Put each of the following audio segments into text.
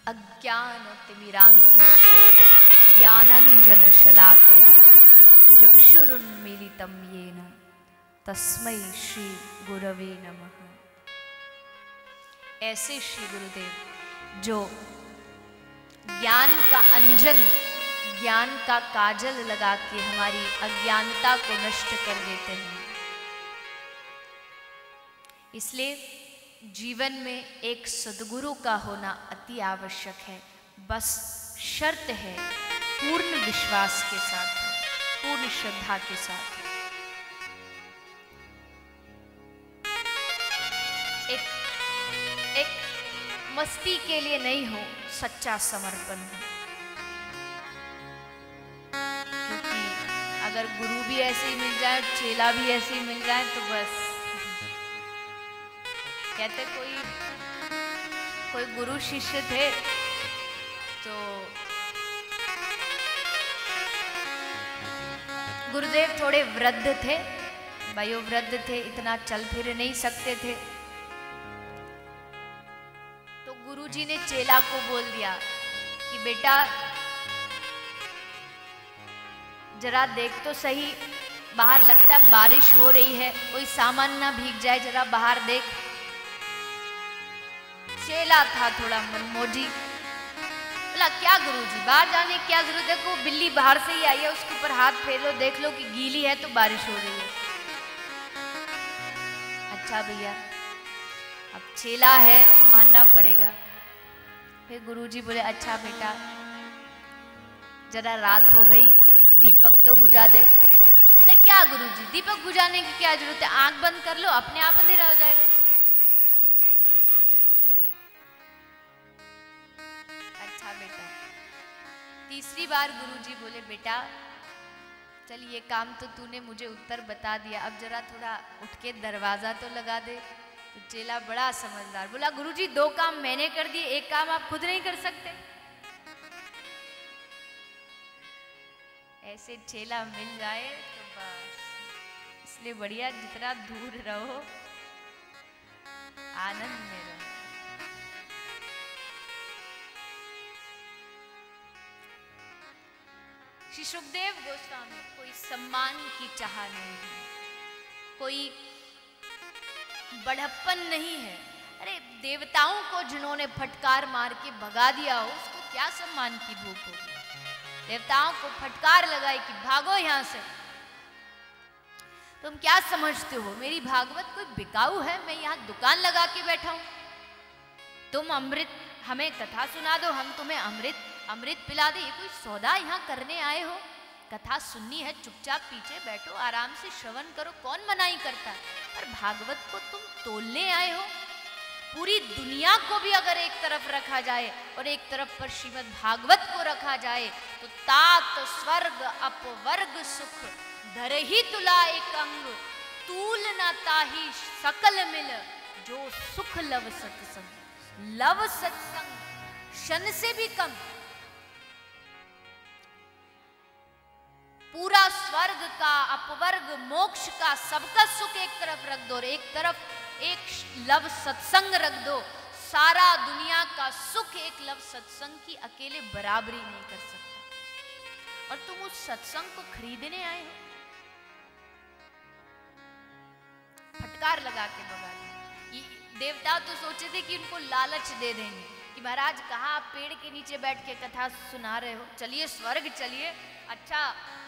अज्ञानतिमिरान्धस्य ज्ञानाञ्जनशलाकया चक्षुरुन्मीलितं येन तस्मै श्री गुरवे नमः। ऐसे श्री गुरुदेव जो ज्ञान का अंजन, ज्ञान का काजल लगा के हमारी अज्ञानता को नष्ट कर देते हैं। इसलिए जीवन में एक सद्गुरु का होना अति आवश्यक है। बस शर्त है पूर्ण विश्वास के साथ, पूर्ण श्रद्धा के साथ। एक मस्ती के लिए नहीं हो, सच्चा समर्पण हो। क्योंकि अगर गुरु भी ऐसे ही मिल जाए, चेला भी ऐसे ही मिल जाए तो बस कहते कोई गुरु शिष्य थे तो गुरुदेव थोड़े वृद्ध थे, वयोवृद्ध थे, इतना चल फिर नहीं सकते थे। तो गुरुजी ने चेला को बोल दिया कि बेटा जरा देख तो सही, बाहर लगता है बारिश हो रही है, कोई सामान ना भीग जाए, जरा बाहर देख। चेला था थोड़ा मनमोजी, बोला क्या गुरुजी बाहर जाने की क्या जरूरत है, को बिल्ली बाहर से ही आई है, उसके ऊपर हाथ फेर लो, देख लो कि गीली है तो बारिश हो रही है। अच्छा भैया, अब चेला है मानना पड़ेगा। फिर गुरुजी बोले अच्छा बेटा जरा रात हो गई, दीपक तो बुझा दे। ले क्या गुरुजी दीपक बुझाने की क्या जरूरत है, आंख बंद कर लो, अपने आप अंधेरा हो जाएगा। अच्छा बेटा, तीसरी बार गुरुजी बोले बेटा चल ये काम तो तूने मुझे उत्तर बता दिया, अब जरा थोड़ा उठ के दरवाजा तो लगा दे। तो चेला बड़ा समझदार बोला गुरुजी दो काम मैंने कर दिए, एक काम आप खुद नहीं कर सकते। ऐसे चेला मिल जाए तो बस, इसलिए बढ़िया जितना दूर रहो आनंद में रहो। श्री सुखदेव गोस्वामी कोई सम्मान की चाह नहीं है, कोई बड़प्पन नहीं है। अरे देवताओं को जिन्होंने फटकार मार के भगा दिया हो उसको क्या सम्मान की भूख होगी। देवताओं को फटकार लगाई कि भागो यहां से। तुम क्या समझते हो मेरी भागवत कोई बिकाऊ है, मैं यहां दुकान लगा के बैठा हूं। तुम अमृत हमें कथा सुना दो, हम तुम्हें अमृत पिला दे, ये कोई सौदा यहां करने आए हो? कथा सुननी है, चुपचाप पीछे बैठो, आराम से श्रवण करो, कौन मनाही करता है। पर भागवत को तुम तोलने आए हो। पूरी दुनिया को भी अगर एक तरफ रखा जाए और एक तरफ पर श्रीमद् भागवत को रखा जाए तो तात स्वर्ग अपवर्ग सुख धरहि तुला एक अंग, तूल न ताहि सकल मिल, जो सुख लव सत्संग। लव सत्संग शन से भी कम। पूरा स्वर्ग का, अपवर्ग, मोक्ष का, सबका सुख एक तरफ रख दो और एक तरफ एक लव सत्संग रख दो। सारा दुनिया का सुख एक लव सत्संग की अकेले बराबरी नहीं कर सकता। और तुम उस सत्संग को खरीदने आए हो। फटकार लगा के भगा दिया। देवता तो सोचे थे कि उनको लालच दे देंगे कि महाराज कहाँ आप पेड़ के नीचे बैठ के कथा सुना रहे हो, चलिए स्वर्ग चलिए, अच्छा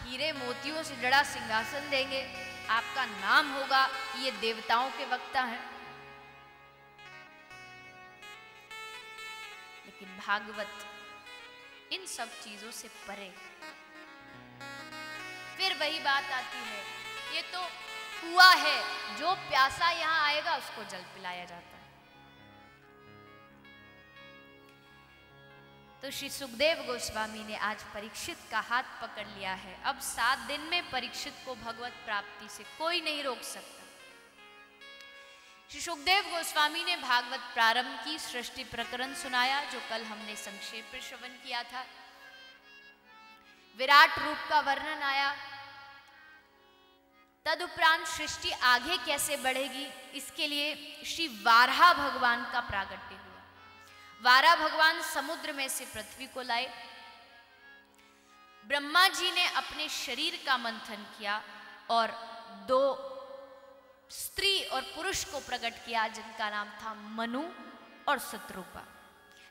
हीरे मोतियों से जड़ा सिंहासन देंगे, आपका नाम होगा कि ये देवताओं के वक्ता हैं। लेकिन भागवत इन सब चीजों से परे। फिर वही बात आती है, ये तो कुआ है, जो प्यासा यहां आएगा उसको जल पिलाया जाता है। तो श्री सुखदेव गोस्वामी ने आज परीक्षित का हाथ पकड़ लिया है। अब 7 दिन में परीक्षित को भगवत प्राप्ति से कोई नहीं रोक सकता। श्री सुखदेव गोस्वामी ने भागवत प्रारंभ की, सृष्टि प्रकरण सुनाया जो कल हमने संक्षेप में श्रवण किया था। विराट रूप का वर्णन आया, तदुपरांत सृष्टि आगे कैसे बढ़ेगी इसके लिए श्री वाराह भगवान का प्रागट्य हुआ। वारा भगवान समुद्र में से पृथ्वी को लाए। ब्रह्मा जी ने अपने शरीर का मंथन किया और 2 स्त्री और पुरुष को प्रकट किया, जिनका नाम था मनु और शत्रुपा,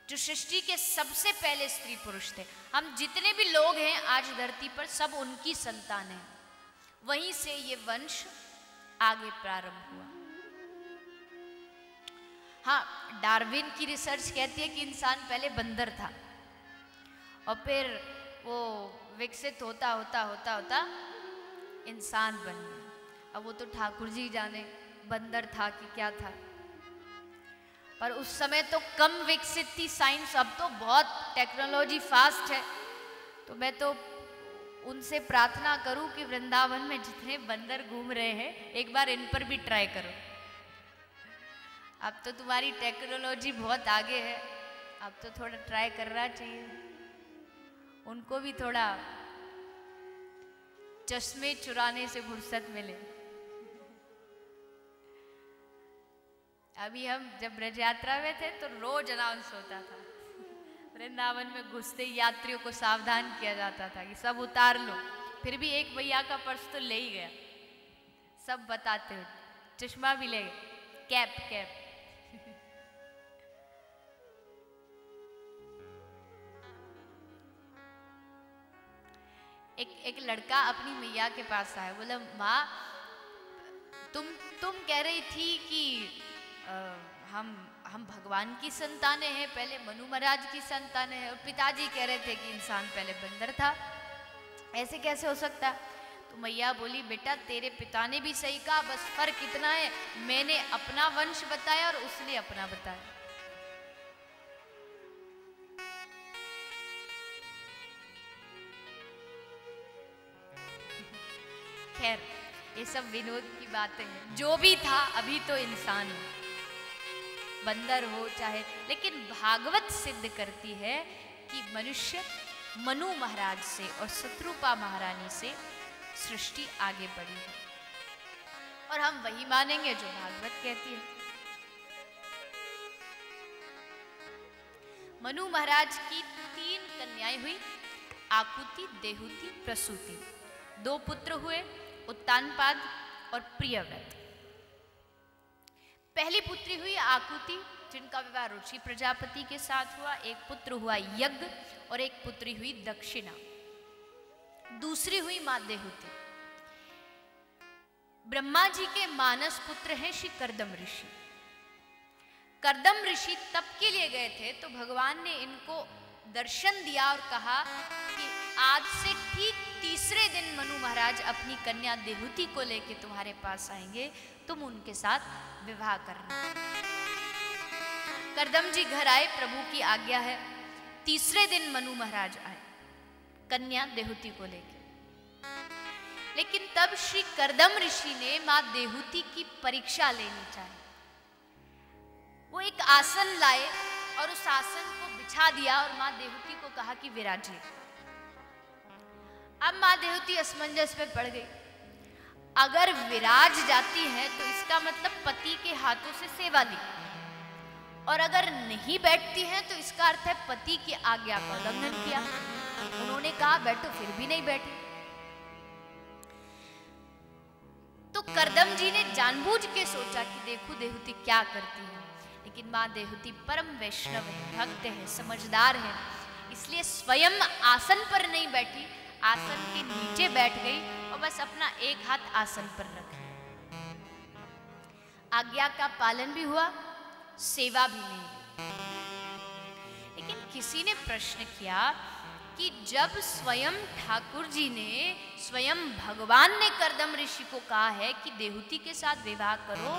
जो सृष्टि के सबसे पहले स्त्री पुरुष थे। हम जितने भी लोग हैं आज धरती पर, सब उनकी संतान हैं। वहीं से ये वंश आगे प्रारंभ हुआ। हाँ, डार्विन की रिसर्च कहती है कि इंसान पहले बंदर था और फिर वो विकसित होता होता होता होता इंसान बन गया। अब वो तो ठाकुर जी जाने बंदर था कि क्या था, पर उस समय तो कम विकसित थी साइंस। अब तो बहुत टेक्नोलॉजी फास्ट है। तो मैं तो उनसे प्रार्थना करूं कि वृंदावन में जितने बंदर घूम रहे हैं, एक बार इन पर भी ट्राई करो। अब तो तुम्हारी टेक्नोलॉजी बहुत आगे है, अब तो थोड़ा ट्राई करना चाहिए। उनको भी थोड़ा चश्मे चुराने से फुर्सत मिले। अभी हम जब ब्रज यात्रा में थे तो रोज अनाउंस होता था, वृंदावन में घुसते यात्रियों को सावधान किया जाता था कि सब उतार लो। फिर भी एक भैया का पर्स तो ले ही गया, सब बताते हुए, चश्मा भी ले गए, कैप कैप। एक लड़का अपनी मैया के पास आया, बोला माँ तुम कह रही थी कि हम भगवान की संतानें हैं, पहले मनु महाराज की संतानें हैं, और पिताजी कह रहे थे कि इंसान पहले बंदर था, ऐसे कैसे हो सकता? तो मैया बोली बेटा तेरे पिता ने भी सही कहा, बस फर्क इतना है मैंने अपना वंश बताया और उसने अपना बताया। खैर ये सब विनोद की बातें हैं। जो भी था अभी तो इंसान है, बंदर हो चाहे, लेकिन भागवत सिद्ध करती है कि मनुष्य मनु महाराज से और शत्रुपा महारानी से सृष्टि आगे बढ़ी है, और हम वही मानेंगे जो भागवत कहती है। मनु महाराज की 3 कन्याएं हुई, आकुति, देहुति, प्रसूति। 2 पुत्र हुए, उत्तानपाद और प्रियव्रत। पहली पुत्री हुई आकुति, जिनका विवाह रुचि प्रजापति के साथ हुआ। एक पुत्र हुआ यज्ञ और एक पुत्री हुई दक्षिणा। दूसरी हुई मां देहुति। ब्रह्मा जी के मानस पुत्र हैं श्री कर्दम ऋषि। कर्दम ऋषि तप के लिए गए थे तो भगवान ने इनको दर्शन दिया और कहा कि आज से ठीक 3रे दिन मनु महाराज अपनी कन्या देहुति को लेके तुम्हारे पास आएंगे, तुम उनके साथ विवाह करना। कर्दम जी घर आए, प्रभु की आज्ञा है। 3रे दिन मनु महाराज आए कन्या देहुति को लेके, लेकिन तब श्री कर्दम ऋषि ने मां देहुति की परीक्षा लेनी चाहिए। वो एक आसन लाए और उस आसन को बिछा दिया और मां देहुति को कहा कि विराजिए। अब मां देहुति असमंजस में पड़ गई। अगर विराज जाती है तो इसका मतलब पति के हाथों से सेवा ली, और अगर नहीं बैठती है तो इसका अर्थ है पति की आज्ञा का उल्लंघन किया। उन्होंने कहा बैठो, फिर भी नहीं बैठी। तो कर्दम जी ने जानबूझ के सोचा कि देखो देहुति क्या करती है, लेकिन मां देहुति परम वैष्णव है, भक्त है, समझदार है, इसलिए स्वयं आसन पर नहीं बैठी, आसन के नीचे बैठ गई और बस अपना एक हाथ आसन पर रख लिया। आज्ञा का पालन भी हुआ, सेवा भी नहीं हुई। लेकिन किसी ने प्रश्न किया कि जब स्वयं ठाकुर जी ने, स्वयं भगवान ने कर्दम ऋषि को कहा है कि देहुति के साथ विवाह करो,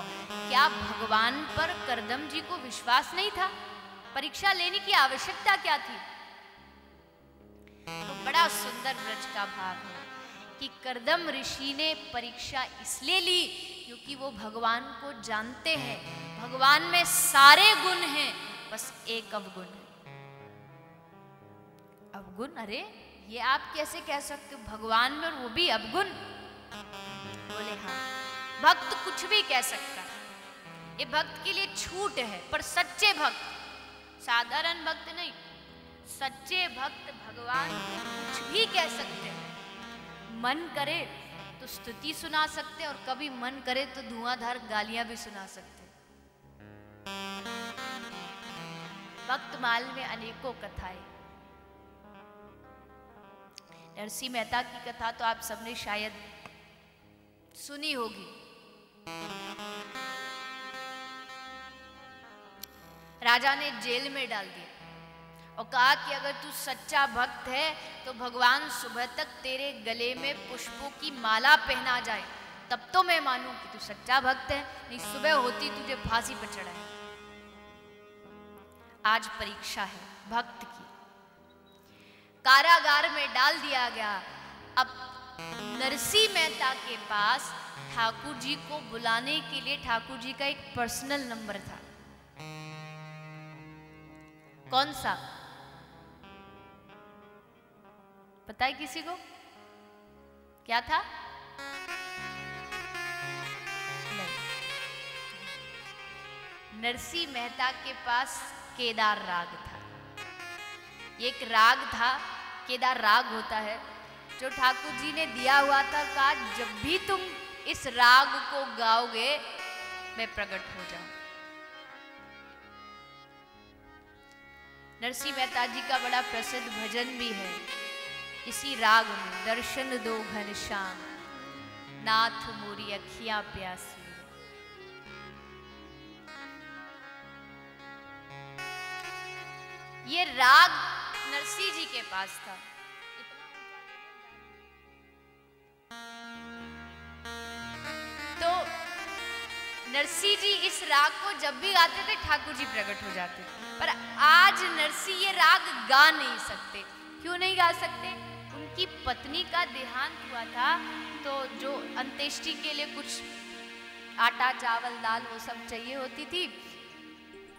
क्या भगवान पर कर्दम जी को विश्वास नहीं था? परीक्षा लेने की आवश्यकता क्या थी? तो बड़ा सुंदर ब्रज का भाव है कि कर्दम ऋषि ने परीक्षा इसलिए ली क्योंकि वो भगवान को जानते हैं। भगवान में सारे गुण हैं, बस एक अवगुण है। अवगुण? अरे ये आप कैसे कह सकते हो, भगवान में और वो भी अवगुण? बोले हाँ, भक्त कुछ भी कह सकता है, ये भक्त के लिए छूट है, पर सच्चे भक्त साधारण भक्त नहीं, सच्चे भक्त भगवान को कुछ भी कह सकते हैं। मन करे तो स्तुति सुना सकते और कभी मन करे तो धुआंधार गालियां भी सुना सकते। भक्तमाल में अनेकों कथाएं। नरसिंह मेहता की कथा तो आप सबने शायद सुनी होगी। राजा ने जेल में डाल दिया और कहा कि अगर तू सच्चा भक्त है तो भगवान सुबह तक तेरे गले में पुष्पों की माला पहना जाए, तब तो मैं मानूं कि तू सच्चा भक्त है, नहीं सुबह होती तुझे फांसी पर चढ़ाए। आज परीक्षा है भक्त की। कारागार में डाल दिया गया। अब नरसिंह मेहता के पास ठाकुर जी को बुलाने के लिए ठाकुर जी का एक पर्सनल नंबर था। कौन सा पता है किसी को? क्या था? नहीं। नरसिंह मेहता के पास केदार राग था। एक राग था, केदार राग होता है, जो ठाकुर जी ने दिया हुआ था। कहा जब भी तुम इस राग को गाओगे मैं प्रकट हो जाऊं। नरसिंह मेहता जी का बड़ा प्रसिद्ध भजन भी है इसी राग में। दर्शन दो घनश्याम नाथ मोरी अखियां प्यासी। ये राग नरसिंह जी के पास था। तो नरसिंह जी इस राग को जब भी गाते थे ठाकुर जी प्रकट हो जाते थे। पर आज नरसिंह ये राग गा नहीं सकते। क्यों नहीं गा सकते? उनकी पत्नी का देहांत हुआ था, तो जो अंत्येष्टि के लिए कुछ आटा चावल दाल वो सब चाहिए होती थी,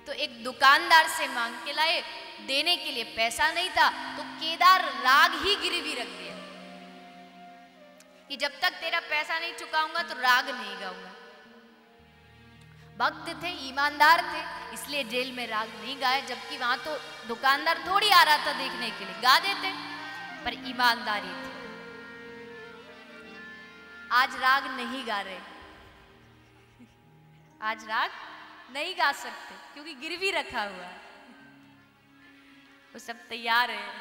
तो एक दुकानदार से मांग के लाए। देने के लिए पैसा नहीं था तो केदार राग ही गिरवी रख दिया कि जब तक तेरा पैसा नहीं चुकाऊंगा तो राग नहीं गाऊंगा। भक्त थे, ईमानदार थे, इसलिए जेल में राग नहीं गाए। जबकि वहां तो दुकानदार थोड़ी आ रहा था देखने के लिए, गा देते, पर ईमानदारी थी। आज राग नहीं गा रहे, आज राग नहीं गा सकते क्योंकि गिरवी रखा हुआ है, वो सब तैयार है।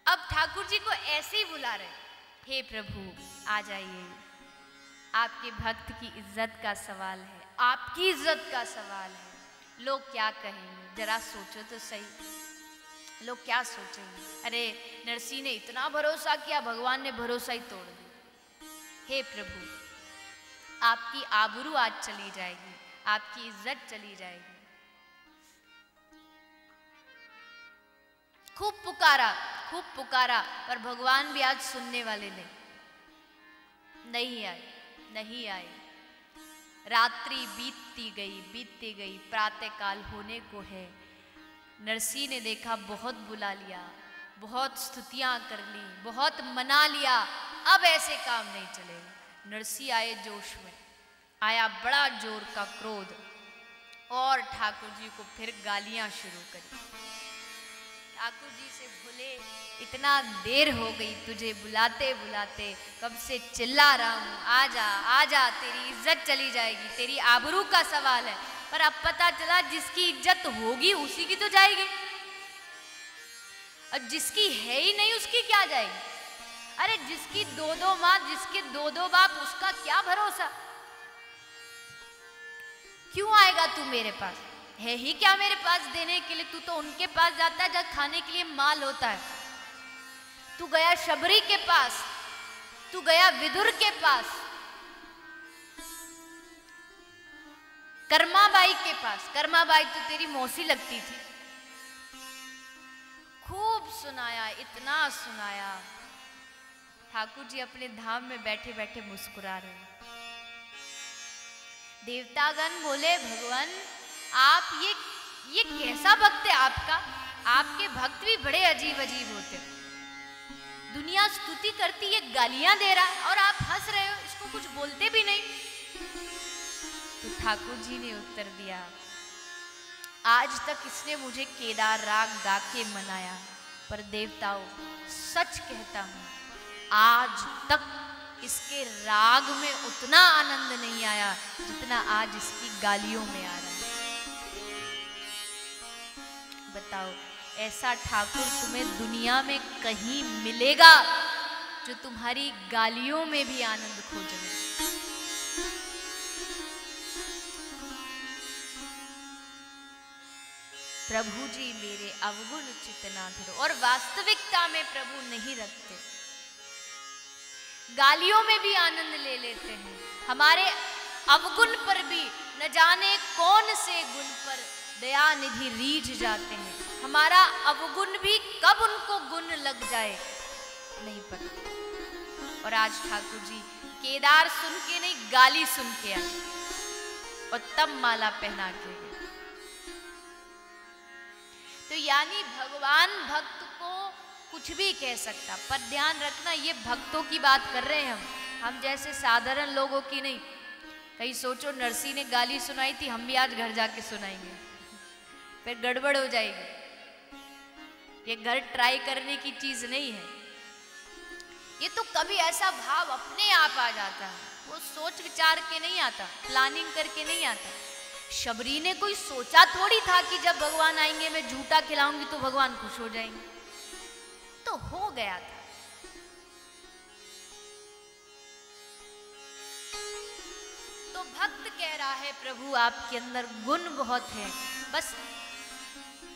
अब ठाकुर जी को ऐसे ही बुला रहे, हे प्रभु आ जाइए, आपके भक्त की इज्जत का सवाल है, आपकी इज्जत का सवाल है। लोग क्या कहेंगे, जरा सोचो तो सही, लोग क्या सोचेंगे। अरे नरसिंह ने इतना भरोसा किया, भगवान ने भरोसा ही तोड़ दिया। हे प्रभु आपकी आबरू आज चली जाएगी, आपकी इज्जत चली जाएगी। खूब पुकारा, पर भगवान भी आज सुनने वाले नहीं आए। रात्रि बीतती गई, प्रातःकाल होने को है। नरसिंह ने देखा बहुत बुला लिया, बहुत स्तुतियां कर ली, बहुत मना लिया, अब ऐसे काम नहीं चलेगा। नरसिंह आए जोश में, आया बड़ा जोर का क्रोध और ठाकुर जी को फिर गालियां शुरू करी। ठाकुर जी से बोले इतना देर हो गई तुझे बुलाते बुलाते, कब से चिल्ला रहा हूं, आजा, तेरी इज्जत चली जाएगी, तेरी आबरू का सवाल है। पर अब पता चला जिसकी इज्जत होगी उसी की तो जाएगी, और जिसकी है ही नहीं उसकी क्या जाएगी। अरे जिसकी दो माँ, जिसके दो बाप, उसका क्या भरोसा। क्यों आएगा तू मेरे पास? है ही क्या मेरे पास देने के लिए? तू तो उनके पास जाता है जब खाने के लिए माल होता है। तू गया शबरी के पास, तू गया विदुर के पास, कर्माबाई के पास। कर्माबाई तो तेरी मौसी लगती थी। खूब सुनाया, इतना सुनाया। ठाकुर जी अपने धाम में बैठे बैठे मुस्कुरा रहे। देवतागण बोले भगवान आप ये कैसा भक्त है आपका? आपके भक्त भी बड़े अजीब होते। दुनिया स्तुति करती है, गालियां दे रहा है और आप हंस रहे हो, इसको कुछ बोलते भी नहीं। तो ठाकुर जी ने उत्तर दिया, आज तक इसने मुझे केदार राग गा के मनाया, पर देवताओं सच कहता हूं, आज तक इसके राग में उतना आनंद नहीं आया जितना आज इसकी गालियों में आ रहा है। बताओ, ऐसा ठाकुर तुम्हें दुनिया में कहीं मिलेगा जो तुम्हारी गालियों में भी आनंद खोजे? प्रभु जी मेरे अवगुण चित्त ना धरो, और वास्तविकता में प्रभु नहीं रखते, गालियों में भी आनंद ले लेते हैं। हमारे अवगुण पर भी न जाने कौन से गुण पर दया निधि रीझ जाते हैं। हमारा अवगुण भी कब उनको गुण लग जाए नहीं पता। और आज ठाकुर जी केदार सुन के नहीं, गाली सुन के आए और तब माला पहना के गए। तो यानी भगवान भक्त को कुछ भी कह सकता, पर ध्यान रखना ये भक्तों की बात कर रहे हैं हम जैसे साधारण लोगों की नहीं। कहीं सोचो नरसी ने गाली सुनाई थी, हम भी आज घर जाके सुनाएंगे, फिर गड़बड़ हो जाएगी। ये घर ट्राई करने की चीज नहीं है। ये तो कभी ऐसा भाव अपने आप आ जाता है, वो सोच विचार के नहीं आता, प्लानिंग करके नहीं आता। शबरी ने कोई सोचा थोड़ी था कि जब भगवान आएंगे मैं झूठा खिलाऊंगी तो भगवान खुश हो जाएंगे, तो हो गया था। तो भक्त कह रहा है प्रभु आपके अंदर गुण बहुत है, बस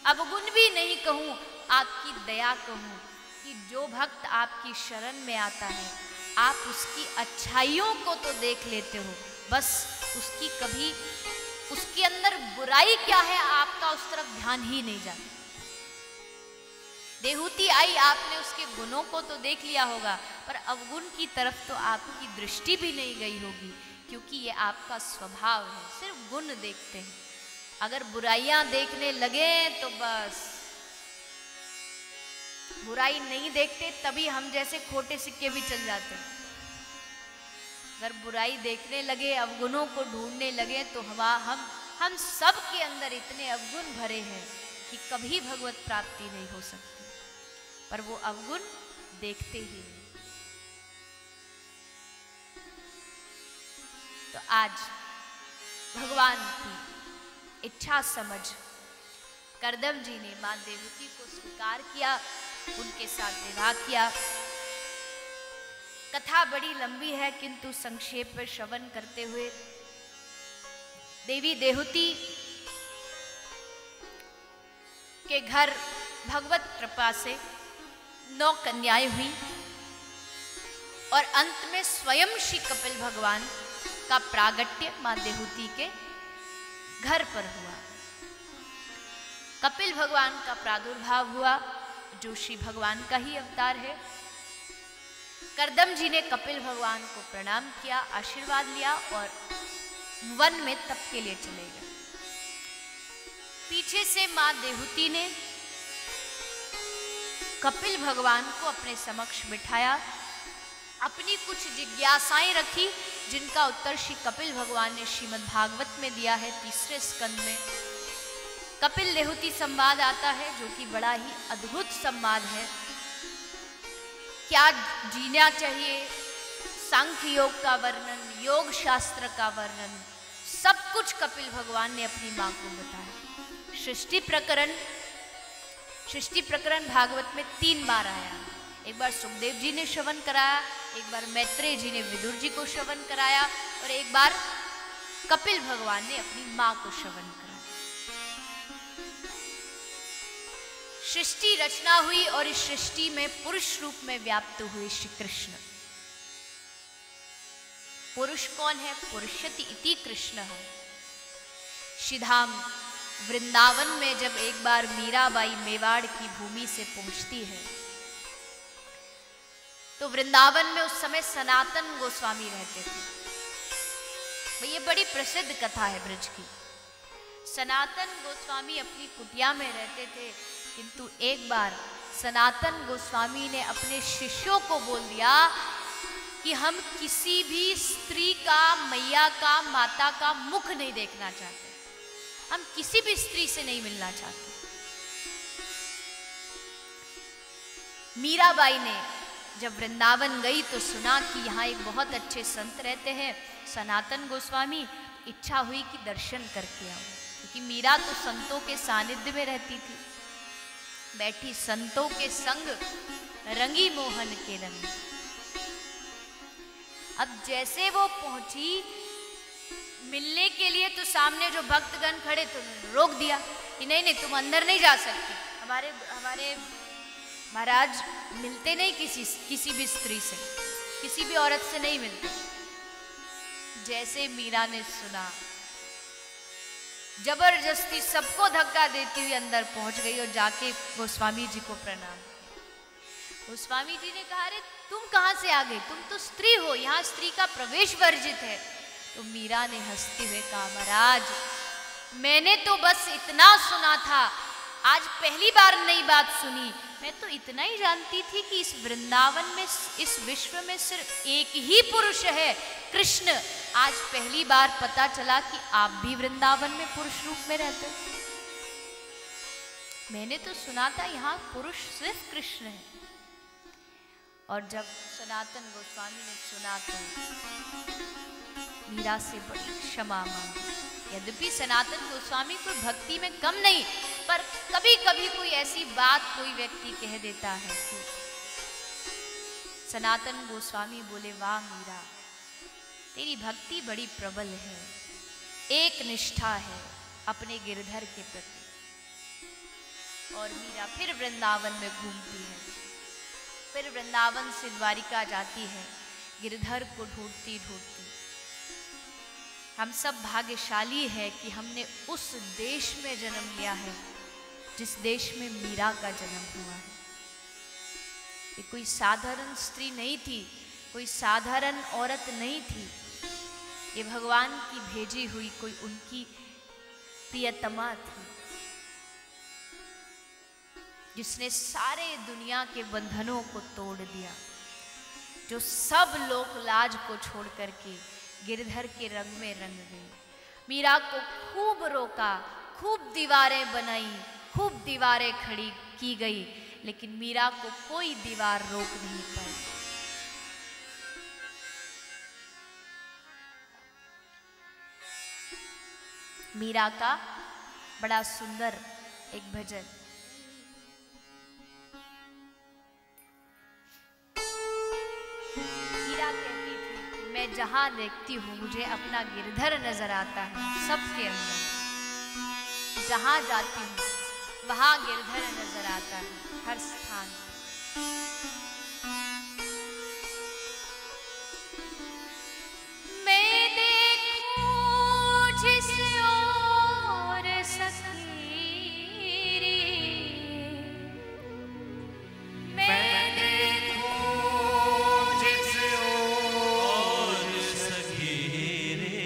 अब गुण भी नहीं कहूं, आपकी दया कहूं कि जो भक्त आपकी शरण में आता है आप उसकी अच्छाइयों को तो देख लेते हो, बस उसकी कभी उसके अंदर बुराई क्या है आपका उस तरफ ध्यान ही नहीं जाता। देहूती आई, आपने उसके गुणों को तो देख लिया होगा, पर अवगुण की तरफ तो आपकी दृष्टि भी नहीं गई होगी, क्योंकि ये आपका स्वभाव है, सिर्फ गुण देखते हैं। अगर बुराइयां देखने लगे तो बस, बुराई नहीं देखते तभी हम जैसे खोटे सिक्के भी चल जाते हैं। अगर बुराई देखने लगे, अवगुणों को ढूंढने लगे तो हम सब के अंदर इतने अवगुण भरे हैं कि कभी भगवत प्राप्ति नहीं हो सकती, पर वो अवगुण देखते ही नहीं। तो आज भगवान की इच्छा समझ करदम जी ने मां देवकी को स्वीकार किया, उनके साथ विवाह किया। कथा बड़ी लंबी है किंतु संक्षेप में श्रवण करते हुए, देवी देहूती के घर भगवत कृपा से 9 कन्याएं हुई और अंत में स्वयं श्री कपिल भगवान का प्रागट्य मां देहूती के घर पर हुआ। कपिल भगवान का प्रादुर्भाव हुआ जो श्री भगवान का ही अवतार है। करदम जी ने कपिल भगवान को प्रणाम किया, आशीर्वाद लिया और वन में तप के लिए चले गए। पीछे से मां देहूती ने कपिल भगवान को अपने समक्ष बिठाया, अपनी कुछ जिज्ञासाएं रखी जिनका उत्तर श्री कपिल भगवान ने श्रीमद् भागवत में दिया है। 3 स्कंद में कपिल देहूती संवाद आता है जो कि बड़ा ही अद्भुत संवाद है। क्या जीना चाहिए, सांख्य योग का वर्णन, योग शास्त्र का वर्णन, सब कुछ कपिल भगवान ने अपनी मां को बताया। सृष्टि प्रकरण भागवत में 3 बार आया। एक बार सुखदेव जी ने श्रवण कराया, एक बार मैत्रेय जी ने विदुर जी को श्रवण कराया और एक बार कपिल भगवान ने अपनी मां को श्रवण कराया। सृष्टि रचना हुई और इस सृष्टि में पुरुष रूप में व्याप्त हुए श्री कृष्ण। पुरुष कौन है? पुरुषति इति कृष्ण है। श्रीधाम वृंदावन में जब एक बार मीराबाई मेवाड़ की भूमि से पहुंचती है तो वृंदावन में उस समय सनातन गोस्वामी रहते थे। ये बड़ी प्रसिद्ध कथा है ब्रज की। सनातन गोस्वामी अपनी कुटिया में रहते थे, किंतु एक बार सनातन गोस्वामी ने अपने शिष्यों को बोल दिया कि हम किसी भी स्त्री का, मैया का, माता का मुख नहीं देखना चाहते, हम किसी भी स्त्री से नहीं मिलना चाहते। मीराबाई ने जब वृंदावन गई तो सुना कि यहाँ एक बहुत अच्छे संत रहते हैं, सनातन गोस्वामी। इच्छा हुई कि दर्शन करके आऊं, क्योंकि मीरा तो संतों के सानिध्य में रहती थी। बैठी संतों के संग, रंगी मोहन के रंग। अब जैसे वो पहुंची मिलने के लिए, तो सामने जो भक्तगण खड़े तो रोक दिया कि नहीं नहीं, तुम अंदर नहीं जा सकती, हमारे महाराज मिलते नहीं किसी भी स्त्री से, किसी भी औरत से नहीं मिलते। जैसे मीरा ने सुना, जबरदस्ती सबको धक्का देती हुई अंदर पहुंच गई और जाके गोस्वामी जी को प्रणाम। गोस्वामी जी ने कहा, अरे तुम कहां से आ गई, तुम तो स्त्री हो, यहाँ स्त्री का प्रवेश वर्जित है। तो मीरा ने हंसते हुए कहा, महाराज मैंने तो बस इतना सुना था, आज पहली बार नई बात सुनी। मैं तो इतना ही जानती थी कि इस वृंदावन में, इस विश्व में सिर्फ एक ही पुरुष है, कृष्ण। आज पहली बार पता चला कि आप भी वृंदावन में पुरुष रूप में रहते। मैंने तो सुना था यहाँ पुरुष सिर्फ कृष्ण है। और जब सनातन गोस्वामी ने सुना तो मीरा से बड़ी क्षमा मांगी। यद्यपि सनातन गोस्वामी कोई भक्ति में कम नहीं, पर कभी कभी कोई ऐसी बात कोई व्यक्ति कह देता है कि सनातन गोस्वामी बोले, वाह मीरा, तेरी भक्ति बड़ी प्रबल है, एक निष्ठा है अपने गिरधर के प्रति। और मीरा फिर वृंदावन में घूमती है, फिर वृंदावन से द्वारिका जाती है, गिरधर को ढूंढती ढूंढती। हम सब भाग्यशाली है कि हमने उस देश में जन्म लिया है जिस देश में मीरा का जन्म हुआ है। ये कोई साधारण स्त्री नहीं थी, कोई साधारण औरत नहीं थी, ये भगवान की भेजी हुई कोई उनकी प्रियतमा थी, जिसने सारे दुनिया के बंधनों को तोड़ दिया, जो सब लोक लाज को छोड़ करके गिरधर के रंग में रंग गई। मीरा को खूब रोका, खूब दीवारें बनाई, खूब दीवारें खड़ी की गई, लेकिन मीरा को कोई दीवार रोक नहीं पाई। मीरा का बड़ा सुंदर एक भजन, मीरा कहती थी, मैं जहां देखती हूं मुझे अपना गिरधर नजर आता है, सबके अंदर जहां जाती हूं वहां गिरधर नजर आता है, हर स्थान। मैं देखूं जिस ओर सखीरी, मैं देखूं जिस ओर सखीरी,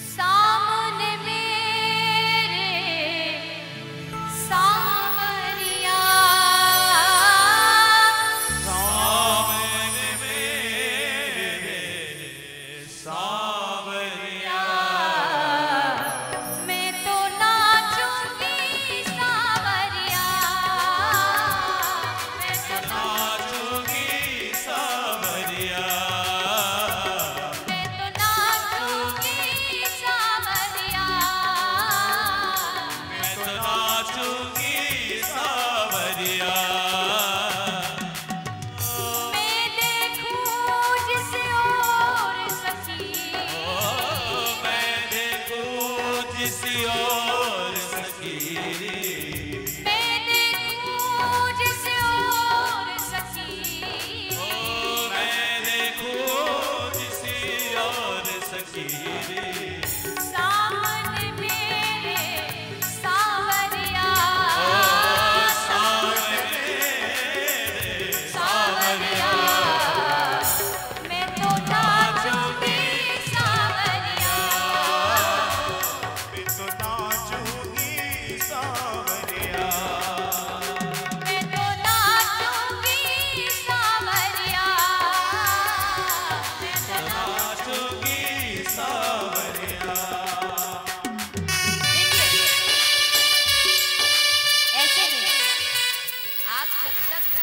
सामने मेरे सावरिया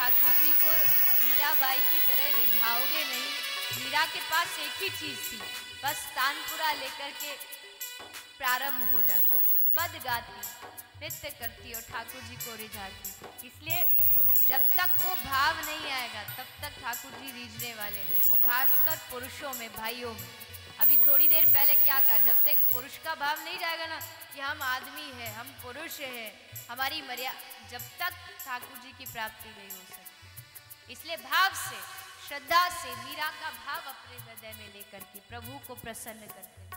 ठाकुर जी को मीराबाई की तरह रिझाओगे नहीं। मीरा के पास एक ही चीज थी, बस तानपुरा लेकर के प्रारंभ हो जाती, पद गाती, नृत्य करती और ठाकुर जी को रिझाती। इसलिए जब तक वो भाव नहीं आएगा तब तक ठाकुर जी रीझने वाले नहीं, और खासकर पुरुषों में, भाइयों में। अभी थोड़ी देर पहले क्या कहा, जब तक पुरुष का भाव नहीं जाएगा ना कि हम आदमी हैं, हम पुरुष हैं, हमारी मर्यादा, जब तक ठाकुर जी की प्राप्ति नहीं हो सकती। इसलिए भाव से, श्रद्धा से मीरा का भाव अपने हृदय में लेकर के प्रभु को प्रसन्न करते हैं।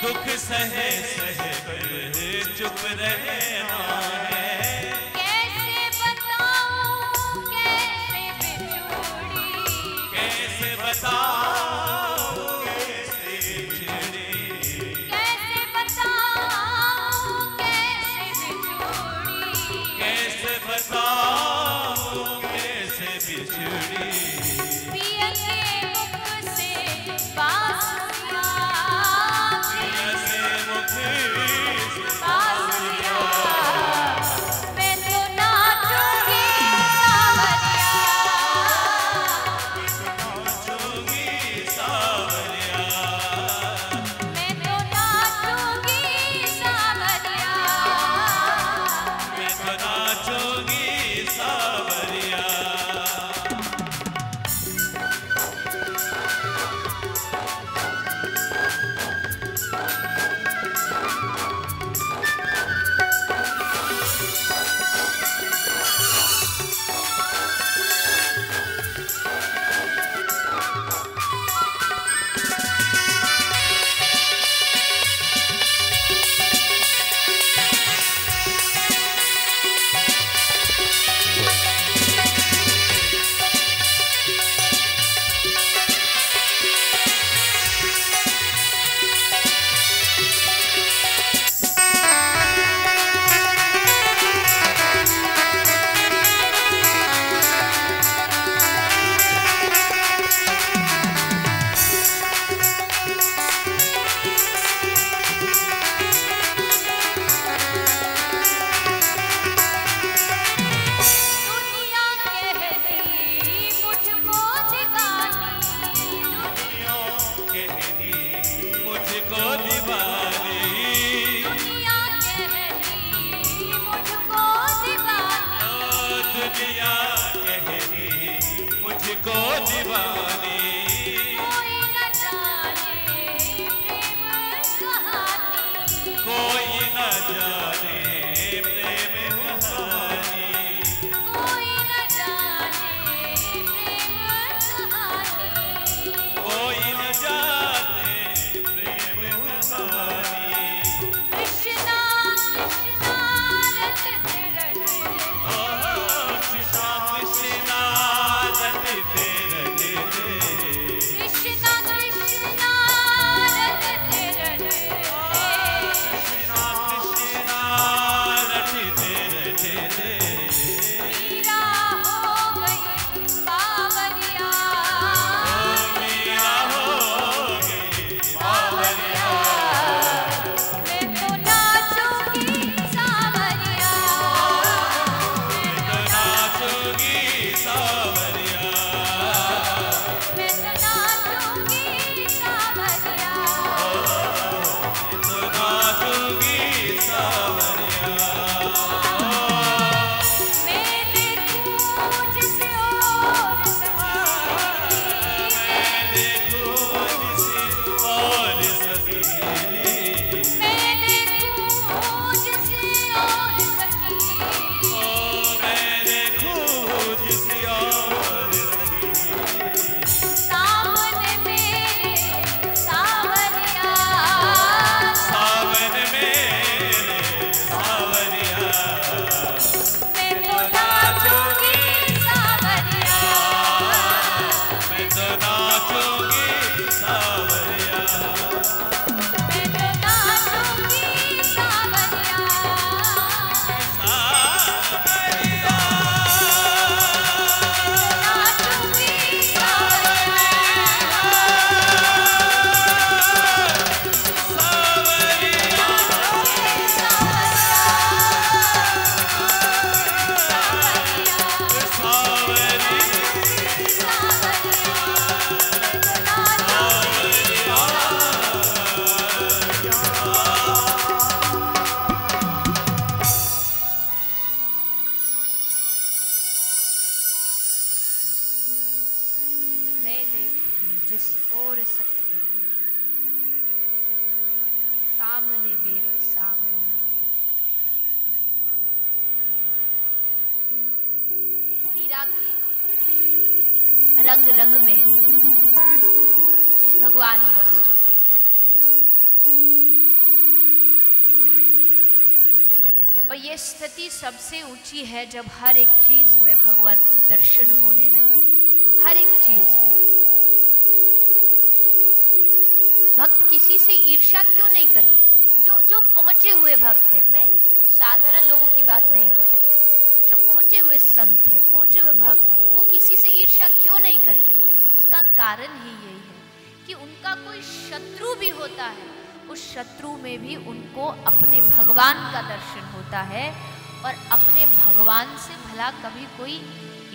दुख सहे सहे कर चुप रहना है। कैसे बताऊं कैसे बिछुड़ी, कैसे बताऊं कैसे बिछड़ी, कैसे बताऊं कैसे बिछुड़ी, कैसे बताऊं कैसे बिछड़ी। पिया के मुख से बांसुरियां, पिया से मुख बांसुरियां दीवानी, कोई न जाने प्रेम कहानी, कोई न जाने प्रेम कहानी, कोई न जाने प्रेम कहानी, कोई न जाने प्रेम कहानी। कृष्णा कृष्णा रटते रटते, कृष्णा कृष्णा रटते रटते, कृष्णा कृष्णा रटते रटते, कृष्णा कृष्णा रटते रटते, मीरा हो गई बावरिया, मीरा हो गई बावरिया, मैं तो नाचूंगी सावरिया, मैं तो नाचूंगी सावरिया, मैं तो नाचूंगी सावरिया, मैं तो नाचूंगी सावरिया। मैं देखूं जिसे और सखी, मैं देखूं जिसे और सखी, मैं देखूं जिसे और सखी, मैं देखूं जिसे और सखी। सावन मेरे सावरिया, सावन मेरे सावरिया, मैं तो नाचूंगी सावरिया, मैं तो नाचूंगी सावरिया, मैं तो नाचूंगी सावरिया, सावरिया, नाचूंगी सावरिया, मैं देखूं जिस ओर सखी, सामने मेरे सामने, मीरा के रंग रंग में भगवान बस चुके थे, और ये स्थिति सबसे ऊंची है जब हर एक चीज में भगवान दर्शन होने लगे, हर एक चीज में। भक्त किसी से ईर्ष्या क्यों नहीं करते? जो पहुंचे हुए भक्त हैं, मैं साधारण लोगों की बात नहीं करूं, जो पहुंचे हुए संत हैं, पहुंचे हुए भक्त हैं, वो किसी से ईर्ष्या क्यों नहीं करते? उसका कारण ही यही है कि उनका कोई शत्रु भी होता है, उस शत्रु में भी उनको अपने भगवान का दर्शन होता है, और अपने भगवान से भला कभी कोई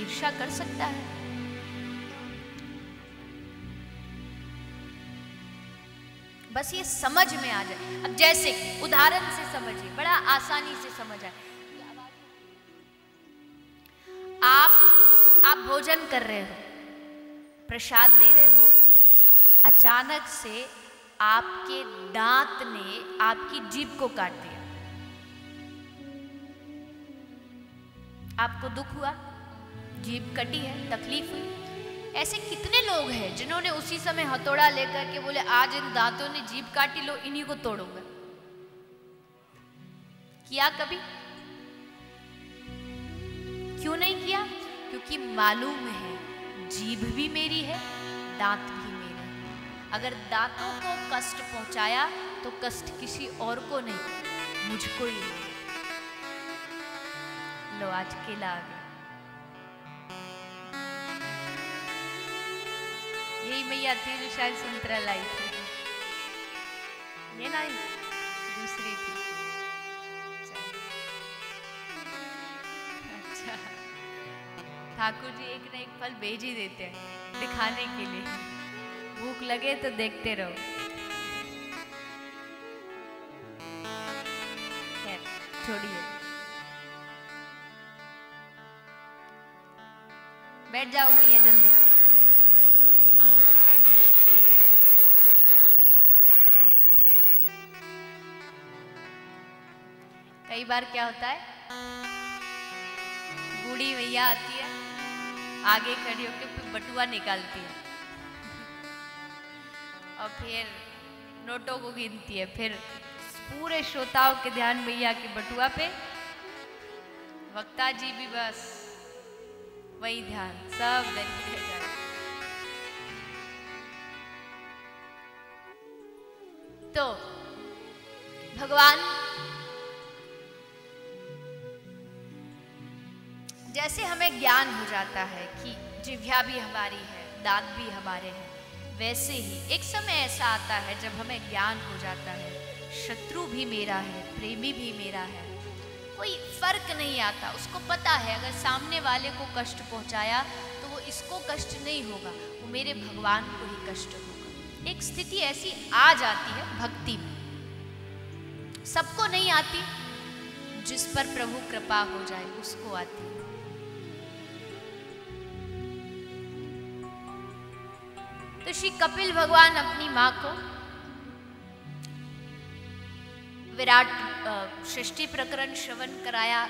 ईर्ष्या कर सकता है? बस ये समझ में आ जाए। अब जैसे उदाहरण से समझिए, बड़ा आसानी से समझ आए। आप भोजन कर रहे हो, प्रसाद ले रहे हो, अचानक से आपके दांत ने आपकी जीभ को काट दिया, आपको दुख हुआ, जीभ कटी है, तकलीफ हुई। ऐसे कितने लोग हैं जिन्होंने उसी समय हथौड़ा लेकर के बोले आज इन दांतों ने जीभ काटी, लो इन्हीं को तोड़ूंगा? किया कभी? क्यों नहीं किया? क्योंकि मालूम है जीभ भी मेरी है, दांत भी मेरे हैं। अगर दांतों को कष्ट पहुंचाया तो कष्ट किसी और को नहीं, मुझको ही। लो आज केला आ गया। यही मैया थी जो शायद संतरा लाई थी, ये नहीं, दूसरी थी। अच्छा, ठाकुर जी एक ना एक फल भेज ही देते हैं दिखाने के लिए, भूख लगे तो देखते रहो। खैर छोड़िए, बैठ जाओ मैया जल्दी। कई बार क्या होता है, बूढ़ी मैया आती है, आगे खड़ी होकर फिर बटुआ निकालती है और फिर नोटों को गिनती है, फिर पूरे श्रोताओं के ध्यान मैया के बटुआ पे, वक्ता जी भी बस वही ध्यान, सब दरिद्र रह जाए। तो भगवान जैसे हमें ज्ञान हो जाता है कि जिह्वा भी हमारी है, दांत भी हमारे हैं, वैसे ही एक समय ऐसा आता है जब हमें ज्ञान हो जाता है शत्रु भी मेरा है, प्रेमी भी मेरा है, कोई फर्क नहीं आता। उसको पता है अगर सामने वाले को कष्ट पहुंचाया तो वो इसको कष्ट नहीं होगा, वो मेरे भगवान को ही कष्ट होगा। एक स्थिति ऐसी आ जाती है भक्ति में, सबको नहीं आती, जिस पर प्रभु कृपा हो जाए उसको आती है। तो श्री कपिल भगवान अपनी माँ को विराट सृष्टि प्रकरण श्रवण कराया,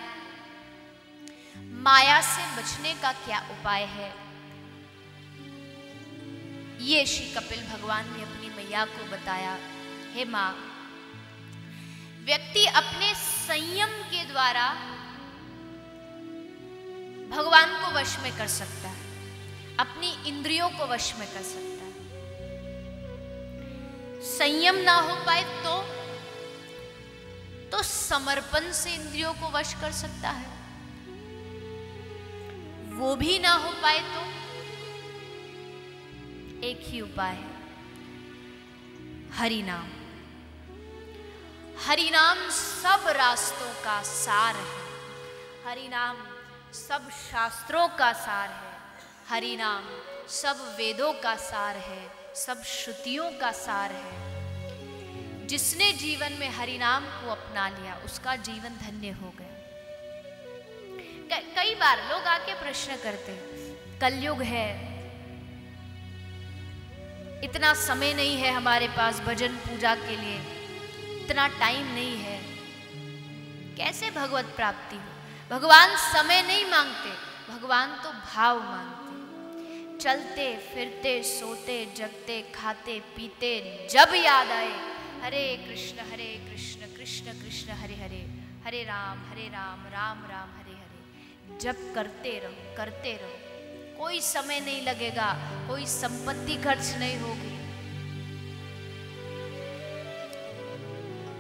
माया से बचने का क्या उपाय है, ये श्री कपिल भगवान ने अपनी मैया को बताया। हे माँ, व्यक्ति अपने संयम के द्वारा भगवान को वश में कर सकता है, अपनी इंद्रियों को वश में कर सकता है। संयम ना हो पाए तो समर्पण से इंद्रियों को वश कर सकता है, वो भी ना हो पाए तो एक ही उपाय है, हरि नाम। हरि नाम सब रास्तों का सार है, हरि नाम सब शास्त्रों का सार है, हरि नाम सब वेदों का सार है, सब श्रुतियों का सार है। जिसने जीवन में हरि नाम को अपना लिया उसका जीवन धन्य हो गया। कई बार लोग आके प्रश्न करते हैं, कलयुग है, इतना समय नहीं है हमारे पास भजन पूजा के लिए, इतना टाइम नहीं है, कैसे भगवत प्राप्ति हो। भगवान समय नहीं मांगते, भगवान तो भाव मांगते। चलते फिरते सोते जगते खाते पीते जब याद आए, हरे कृष्ण कृष्ण कृष्ण हरे हरे, हरे राम राम राम हरे हरे, जब करते रहो, कोई समय नहीं लगेगा, कोई संपत्ति खर्च नहीं होगी।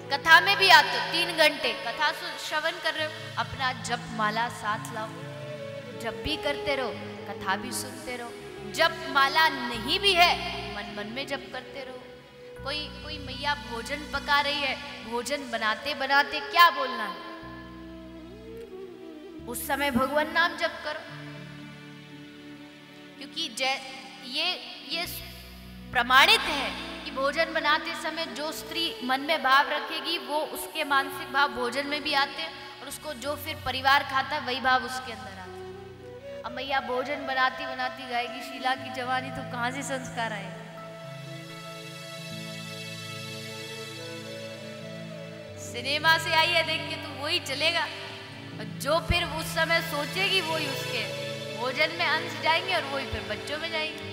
कथा में भी आते 3 घंटे कथा श्रवण कर रहे हो, अपना जप माला साथ लाओ, जब भी करते रहो, कथा भी सुनते रहो। जप माला नहीं भी है, मन मन में जप करते रहो। कोई मैया भोजन पका रही है, भोजन बनाते बनाते क्या बोलना है, उस समय भगवान नाम जप करो, क्योंकि ये प्रमाणित है कि भोजन बनाते समय जो स्त्री मन में भाव रखेगी वो उसके मानसिक भाव भोजन में भी आते हैं, और उसको जो फिर परिवार खाता है वही भाव उसके अंदर आता है। अब मैया भोजन बनाती बनाती गाएगी शीला की जवानी, तो कहां से संस्कार आएगा। सिनेमा से आई है देख के तो वही चलेगा, और जो फिर उस समय सोचेगी वही उसके भोजन में अंश जाएंगे और वही फिर बच्चों में जाएंगे।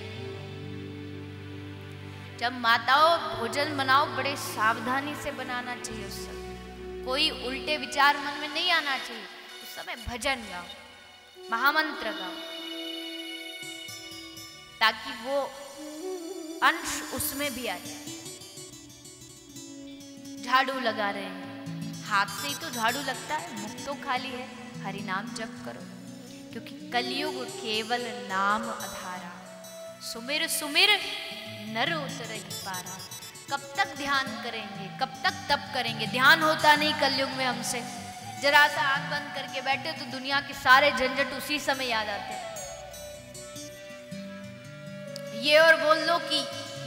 जब माताओं भोजन बनाओ बड़े सावधानी से बनाना चाहिए, उस समय कोई उल्टे विचार मन में नहीं आना चाहिए। उस समय भजन गाओ, महामंत्र गाओ, ताकि वो अंश उसमें भी आ जाए। झाड़ू लगा रहे हैं, हाथ से ही तो झाड़ू लगता है, मुख तो खाली है, हरि नाम जप करो, क्योंकि कलयुग केवल नाम आधारा, सुमिर सुमिर नर उतर ही पारा। कब तक ध्यान करेंगे, कब तक तप करेंगे, ध्यान होता नहीं कलयुग में हमसे। जरा सा आंख बंद करके बैठे तो दुनिया के सारे झंझट उसी समय याद आते हैं। ये और बोल लो कि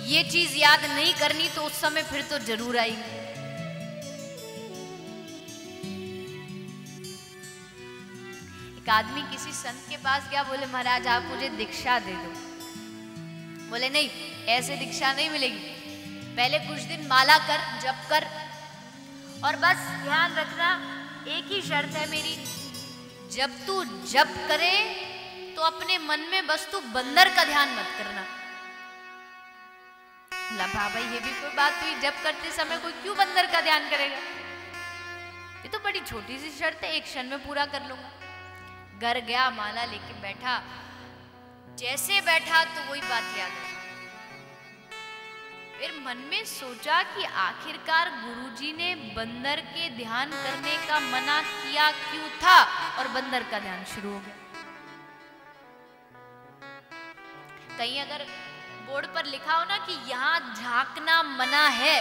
ये चीज याद नहीं करनी तो उस समय फिर तो जरूर आएगी। एक आदमी किसी संत के पास गया, बोले महाराज आप मुझे दीक्षा दे दो। बोले नहीं, ऐसे दीक्षा नहीं मिलेगी, पहले कुछ दिन माला कर, जप कर, और बस ध्यान रखना एक ही शर्त है मेरी, जब तू जप करे तो अपने मन में बस तू बंदर का ध्यान मत करना। बोला बाबा ये भी कोई बात हुई, जप करते समय कोई क्यों बंदर का ध्यान करेगा, ये तो बड़ी छोटी सी शर्त है, एक क्षण में पूरा कर लूंगा। घर गया, माला लेके बैठा, जैसे बैठा तो वही बात याद आई। फिर मन में सोचा कि आखिरकार गुरुजी ने बंदर के ध्यान करने का मना किया क्यों था, और बंदर का ध्यान शुरू हो गया। कहीं अगर बोर्ड पर लिखा हो ना कि यहां झांकना मना है,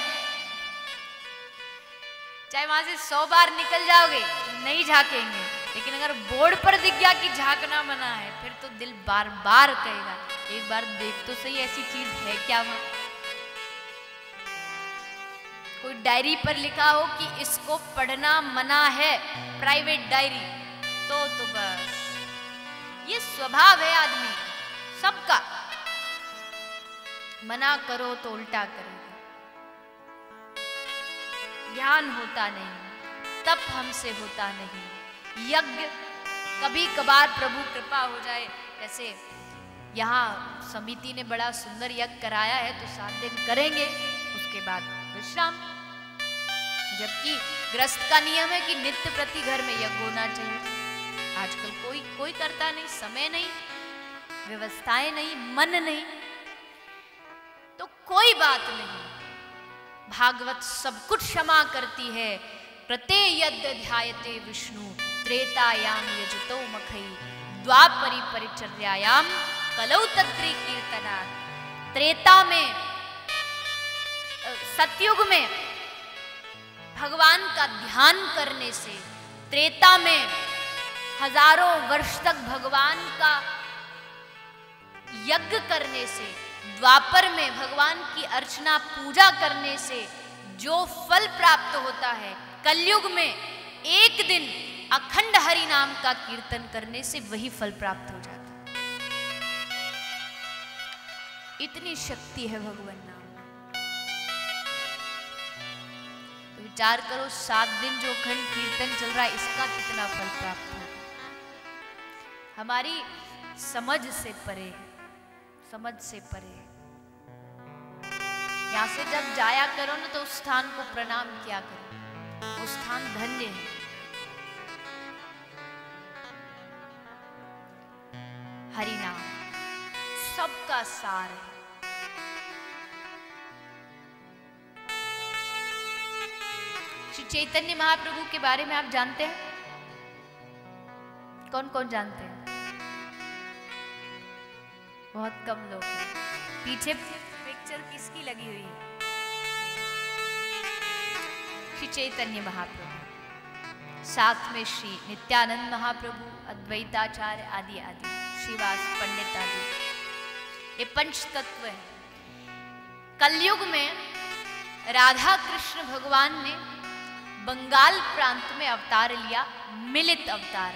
चाहे वहां से 100 बार निकल जाओगे नहीं झांकेंगे, लेकिन अगर बोर्ड पर दिख गया कि झांकना मना है, फिर तो दिल बार बार कहेगा एक बार देख तो सही ऐसी चीज है क्या वहां। कोई डायरी पर लिखा हो कि इसको पढ़ना मना है, प्राइवेट डायरी, तो बस ये स्वभाव है आदमी सबका, मना करो तो उल्टा करेगा, ध्यान होता नहीं, तप हमसे होता नहीं, यज्ञ कभी कभार प्रभु कृपा हो जाए, जैसे यहाँ समिति ने बड़ा सुंदर यज्ञ कराया है तो 7 दिन करेंगे, उसके बाद विश्राम। जबकि गृहस्थ का नियम है कि नित्य प्रति घर में यज्ञ होना चाहिए। आजकल कोई करता नहीं, समय नहीं, व्यवस्थाएं नहीं, मन नहीं, तो कोई बात नहीं, भागवत सब कुछ क्षमा करती है। प्रत्ययद्य ध्यायते विष्णु त्रेतायाम यजतो मखई द्वापरि परिचर्यायाम कलौ तत्री कीर्तनात्। त्रेता में, सतयुग में भगवान का ध्यान करने से, त्रेता में हजारों वर्ष तक भगवान का यज्ञ करने से, द्वापर में भगवान की अर्चना पूजा करने से जो फल प्राप्त होता है, कलयुग में एक दिन अखंड हरि नाम का कीर्तन करने से वही फल प्राप्त हो जाता है। इतनी शक्ति है भगवान नाम। तो विचार करो 7 दिन जो अखंड कीर्तन चल रहा है, इसका कितना फल प्राप्त होगा। हमारी समझ से परे, समझ से परे। यहां से जब जाया करो ना तो उस स्थान को प्रणाम किया करो, वो स्थान धन्य है। हरि नाम सबका सार है। श्री चैतन्य महाप्रभु के बारे में आप जानते हैं? कौन कौन जानते हैं? बहुत कम लोग हैं। पीछे पिक्चर किसकी लगी हुई है? श्री चैतन्य महाप्रभु, साथ में श्री नित्यानंद महाप्रभु, अद्वैताचार्य आदि आदि, श्रीवास पंडित आदि, ये पंच तत्व है। कलयुग में राधा कृष्ण भगवान ने बंगाल प्रांत में अवतार लिया, मिलित अवतार,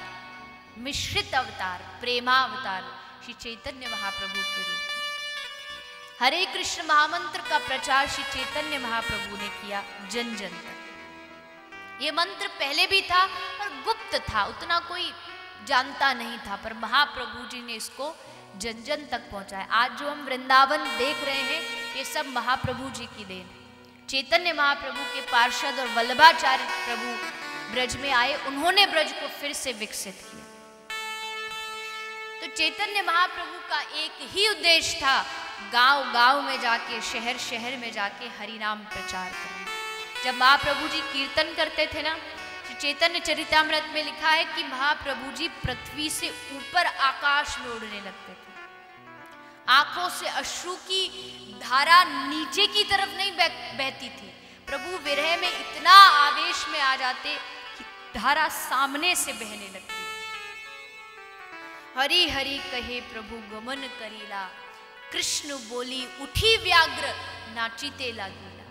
मिश्रित अवतार, प्रेमावतार श्री चैतन्य महाप्रभु के रूप में। हरे कृष्ण महामंत्र का प्रचार श्री चैतन्य महाप्रभु ने किया जन जन तक। ये मंत्र पहले भी था और गुप्त था, उतना कोई जानता नहीं था, पर महाप्रभु जी ने इसको जन जन तक पहुंचाया। आज जो हम वृंदावन देख रहे हैं, ये सब महाप्रभु जी की देन है। चैतन्य महाप्रभु के पार्षद और वल्लभाचार्य प्रभु ब्रज में आए, उन्होंने ब्रज को फिर से विकसित किया। तो चैतन्य महाप्रभु का एक ही उद्देश्य था, गांव गांव में जाके, शहर शहर में जाके हरि नाम प्रचार करना। जब महाप्रभु जी कीर्तन करते थे ना, तो चैतन्य चरितामृत में लिखा है कि महाप्रभु जी पृथ्वी से ऊपर आकाश में उड़ने लगते थे। आंखों से अश्रु की धारा नीचे की तरफ नहीं बहती थी। प्रभु विरह में इतना आवेश में आ जाते कि धारा सामने से बहने लगती। हरि हरि कहे प्रभु गमन करीला, कृष्ण बोली उठी व्याघ्र नाचिते लागीला।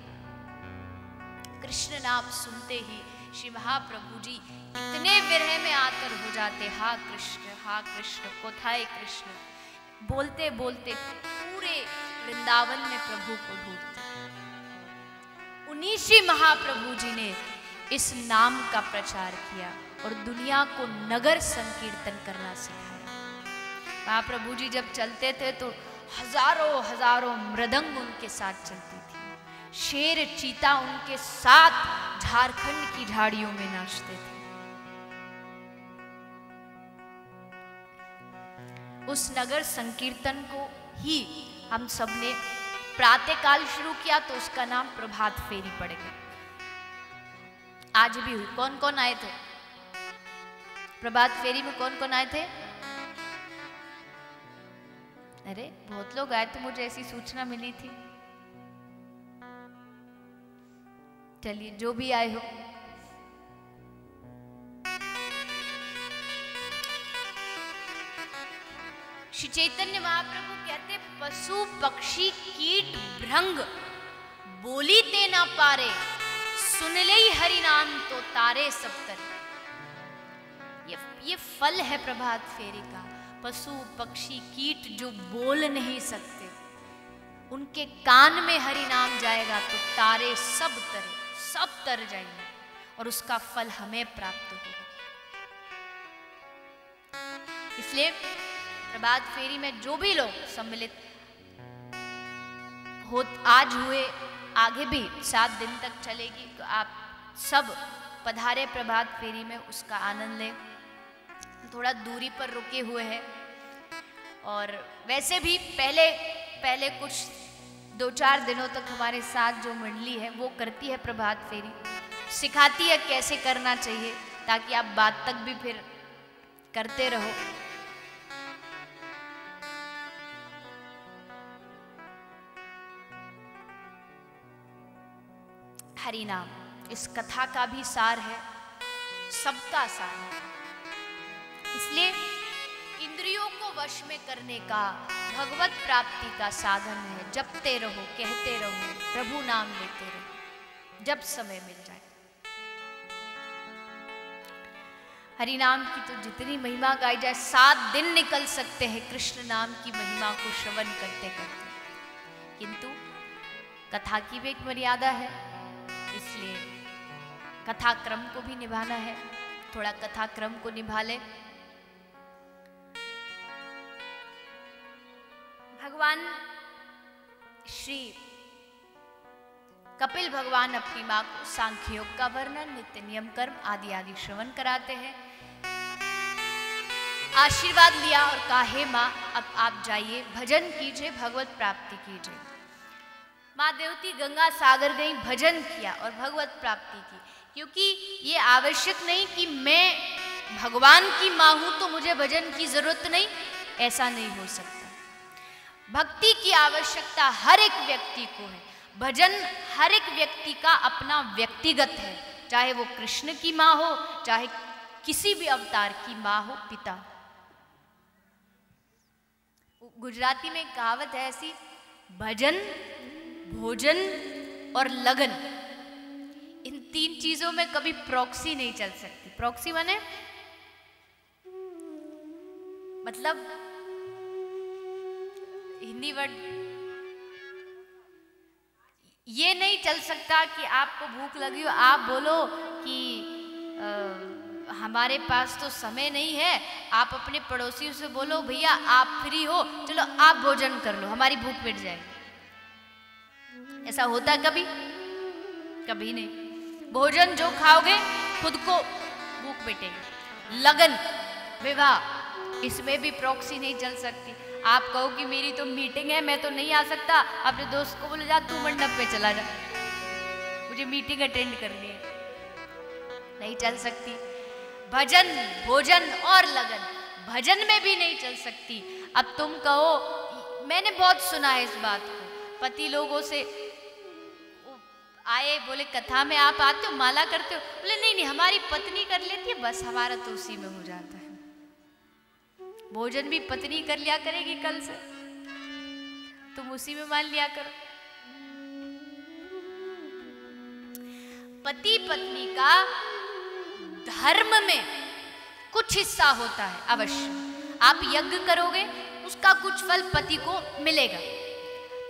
कृष्ण नाम सुनते ही श्री महाप्रभु जी इतने विरह में आकर हो जाते, हा कृष्ण कोथाए कृष्ण, बोलते बोलते पूरे वृंदावन में प्रभु को ढूंढते। उन्हीं श्री महाप्रभु जी ने इस नाम का प्रचार किया और दुनिया को नगर संकीर्तन करना सिखाया। महाप्रभु जी जब चलते थे तो हजारों हजारों मृदंग उनके साथ चलती थी, शेर चीता उनके साथ झारखंड की झाड़ियों में नाचते थे। उस नगर संकीर्तन को ही हम सब ने प्रातःकाल शुरू किया तो उसका नाम प्रभात फेरी पड़ गया। आज भी हुई। कौन कौन आए थे प्रभात फेरी में? कौन कौन आए थे? अरे बहुत लोग आए, तो मुझे ऐसी सूचना मिली थी। चलिए, जो भी आए हो, श्री चैतन्य महाप्रभु कहते, पशु पक्षी कीट भृंग बोली ते ना पारे, सुन ले हरि नाम तो तारे सब तरे। ये फल है प्रभात फेरी का। पशु पक्षी कीट जो बोल नहीं सकते, उनके कान में हरि नाम जाएगा तो तारे सब तर जाएंगे और उसका फल हमें प्राप्त होगा। इसलिए प्रभात फेरी में जो भी लोग सम्मिलित हो, आज हुए, आगे भी 7 दिन तक चलेगी, तो आप सब पधारे प्रभात फेरी में, उसका आनंद लें। थोड़ा दूरी पर रुके हुए हैं और वैसे भी पहले कुछ 2-4 दिनों तक हमारे साथ जो मंडली है वो करती है प्रभात फेरी, सिखाती है कैसे करना चाहिए, ताकि आप बाद तक भी फिर करते रहो। हरि नाम इस कथा का भी सार है, सबका सार है। इसलिए इंद्रियों को वश में करने का भगवत प्राप्ति का साधन है। जपते रहो, कहते रहो, प्रभु नाम लेते रहो, जब समय मिल जाए। हरि नाम की तो जितनी महिमा गाई जाए, 7 दिन निकल सकते हैं कृष्ण नाम की महिमा को श्रवण करते करते, किंतु कथा की भी एक मर्यादा है, इसलिए कथा क्रम को भी निभाना है। थोड़ा कथा क्रम को निभा ले। भगवान श्री कपिल भगवान अपनी मां को सांख्य योग का वर्णन, नित्य नियम कर्म आदि आदि श्रवण कराते हैं। आशीर्वाद लिया और कहा, हे मां, अब आप जाइए, भजन कीजिए, भगवत प्राप्ति कीजिए। माँ देवती गंगा सागर गई, भजन किया और भगवत प्राप्ति की। क्योंकि ये आवश्यक नहीं कि मैं भगवान की माँ हूं तो मुझे भजन की जरूरत नहीं, ऐसा नहीं हो सकता। भक्ति की आवश्यकता हर एक व्यक्ति को है। भजन हर एक व्यक्ति का अपना व्यक्तिगत है, चाहे वो कृष्ण की माँ हो, चाहे किसी भी अवतार की माँ हो, पिता। गुजराती में कहावत है ऐसी, भजन, भोजन और लगन, इन 3 चीजों में कभी प्रॉक्सी नहीं चल सकती। प्रॉक्सी माने मतलब हिंदी वर्ड, ये नहीं चल सकता कि आपको भूख लगी हो, आप बोलो कि हमारे पास तो समय नहीं है, आप अपने पड़ोसियों से बोलो भैया आप फ्री हो, चलो आप भोजन कर लो, हमारी भूख मिट जाएगी। ऐसा होता कभी? कभी नहीं। भोजन जो खाओगे खुद को भूख मिटेगी। लगन, विवाह, इसमें भी प्रॉक्सी नहीं चल सकती। आप कहो कि मेरी तो मीटिंग है, मैं तो नहीं आ सकता, अपने दोस्त को बोलो जा तू मंडप पे चला जा, मुझे मीटिंग अटेंड करनी है, नहीं चल सकती। भजन, भोजन और लगन, भजन में भी नहीं चल सकती। अब तुम कहो, मैंने बहुत सुना है इस बात को, पति लोगों से आए, बोले कथा में आप आते हो, माला करते हो, बोले नहीं नहीं हमारी पत्नी कर लेती है, बस हमारा तो उसी में हो जाता है। भोजन भी पत्नी कर लिया करेगी कल से, तुम उसी में मान लिया करो। पति पत्नी का धर्म में कुछ हिस्सा होता है अवश्य। आप यज्ञ करोगे, उसका कुछ फल पति को मिलेगा।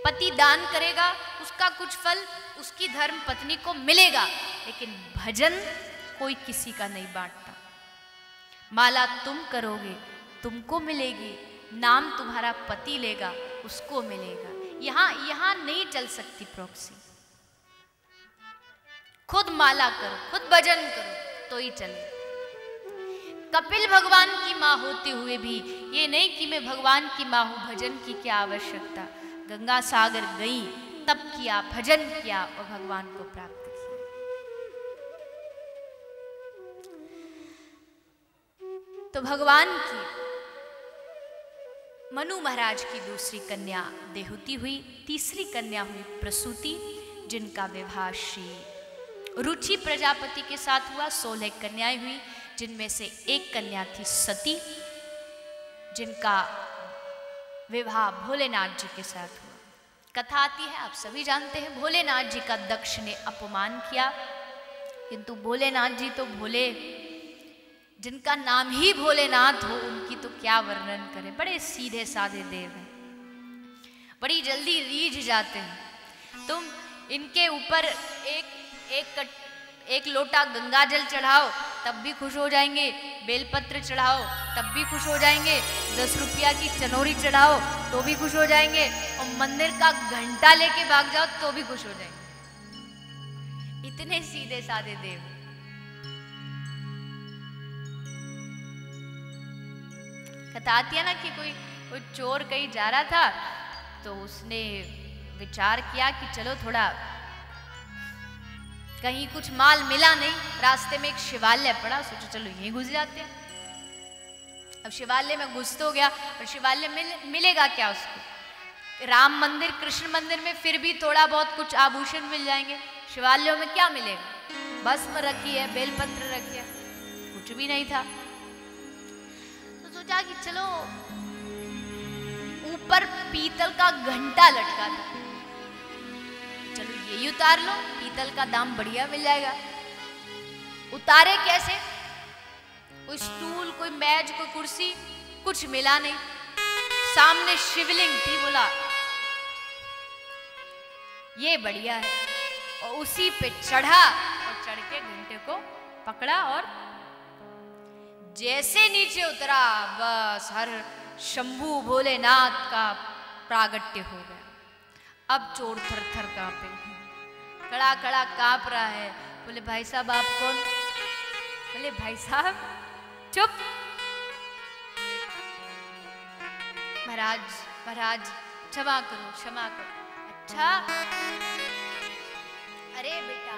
पति दान करेगा, उसका कुछ फल उसकी धर्म पत्नी को मिलेगा, लेकिन भजन कोई किसी का नहीं बांटता। माला तुम करोगे तुमको मिलेगी, नाम तुम्हारा पति लेगा उसको मिलेगा। यहां नहीं चल सकती प्रॉक्सी। खुद माला करो, खुद भजन करो तो ही चले। कपिल भगवान की माँ होते हुए भी ये नहीं कि मैं भगवान की माँ हूं, भजन की क्या आवश्यकता। गंगा सागर गई, तप किया, भजन किया और भगवान को प्राप्त किया। तो भगवान की मनु महाराज की दूसरी कन्या देहुति हुई, तीसरी कन्या हुई प्रसूति, जिनका विवाह श्री रुचि प्रजापति के साथ हुआ। 16 कन्याएं हुई, जिनमें से एक कन्या थी सती, जिनका विवाह भोलेनाथ जी के साथ हुआ। कथा आती है, आप सभी जानते हैं, भोलेनाथ जी का दक्ष ने अपमान किया, किंतु भोलेनाथ जी तो भोले, जिनका नाम ही भोलेनाथ हो उनकी तो क्या वर्णन करें। बड़े सीधे साधे देव हैं, बड़ी जल्दी रीझ जाते हैं। तुम इनके ऊपर एक लोटा गंगा जल चढ़ाओ तब भी खुश हो जाएंगे, बेलपत्र चढ़ाओ तब भी खुश हो जाएंगे, 10 रुपया की चनोरी चढ़ाओ तो भी खुश हो जाएंगे, और मंदिर का घंटा लेके भाग जाओ तो भी खुश हो जाएंगे। इतने सीधे साधे देव। कथा आती है ना कि कोई चोर कहीं जा रहा था, तो उसने विचार किया कि चलो थोड़ा, कहीं कुछ माल मिला नहीं, रास्ते में एक शिवालय पड़ा, सोचो चलो यहीं घुस जाते हैं। अब शिवालय में घुस तो गया, और शिवालय में मिलेगा क्या उसको? राम मंदिर, कृष्ण मंदिर में फिर भी थोड़ा बहुत कुछ आभूषण मिल जाएंगे, शिवालयों में क्या मिलेगा? भस्म रखी है, बेलपत्र रखी है, कुछ भी नहीं था। तो सोचा कि चलो, ऊपर पीतल का घंटा लटका था, चलो यही उतार लो, पीतल का दाम बढ़िया मिल जाएगा। उतारे कैसे? कोई स्टूल, कोई मेज, कोई कुर्सी, कुछ मिला नहीं। सामने शिवलिंग थी, बोला ये बढ़िया है, और उसी पे चढ़ा और चढ़ के घंटे को पकड़ा, और जैसे नीचे उतरा बस हर शंभू भोलेनाथ का प्रागट्य हो गया। अब चोर थर थर कांपे, कड़ा कड़ा कांप रहा है। बोले भाई साहब आप कौन? बोले भाई साहब चुप, महाराज महाराज क्षमा करो क्षमा करो। अच्छा, अरे बेटा